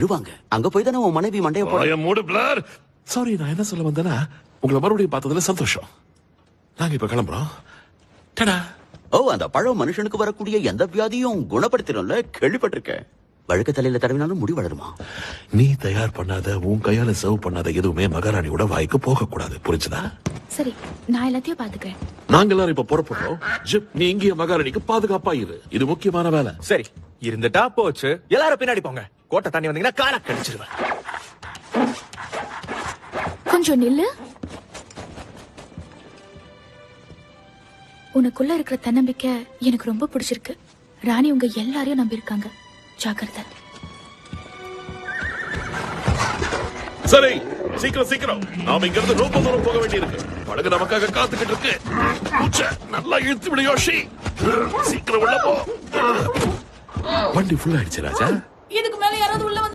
இருவாங்க அங்க போய் தானே உன் மனைவி மண்டைய போட மூடு பிளர். சாரி, நான் என்ன சொல்ல வந்தேன்னா உங்களை மறுபடியும் பார்த்ததுல சந்தோஷம். நாங்க இப்ப கிளம்புறோம். டடா. ஓ, அந்த பழம் மனுஷனுக்கு வரக்கூடிய எந்த வியாதியும் குணப்படுத்திடும்ல, கேள்விப்பட்டிருக்கேன். வழுக்க தலையில தடவினாலும் முடி வளருமா? நீ தயார் பண்ணாத, உன் கையால சர்வ் பண்ணாத எதுவுமே மகாராணியோட வாய்க்கு போக கூடாது, புரிஞ்சுதா? சரி, நான் எல்லாத்தையும் பாத்துக்கிறேன். நாங்க எல்லாரும் இப்ப புறப்படுறோம். ஜிப், நீ இங்கே மகாராணிக்கு பாதுகாப்பா இரு. இது முக்கியமான வேலை. சரி, இருந்துட்டா போச்சு. எல்லாரும் பின்னாடி போங்க. கோட்டை தாண்டி வந்தீங்கன்னா காலை கடிச்சிருவேன். கொஞ்சம் நில்லு. உனக்குள்ள இருக்கிற தன்னம்பிக்கை எனக்கு ரொம்ப பிடிச்சிருக்கு. ராணி உங்க எல்லாரையும் நம்பி இருக்காங்க. ஜாக்கிரதை. சரி, சீக்கிரம் சீக்கிரம். நாம இங்க இருந்து ரொம்ப தூரம் போக வேண்டியிருக்கு. படகு நமக்காக காத்துக்கிட்டு இருக்கு. மூச்சை நல்லா இழுத்து விடு யோஷி. சீக்கிரம் உள்ள போ. வண்டி ஃபுல் ஆயிடுச்சு ராஜா.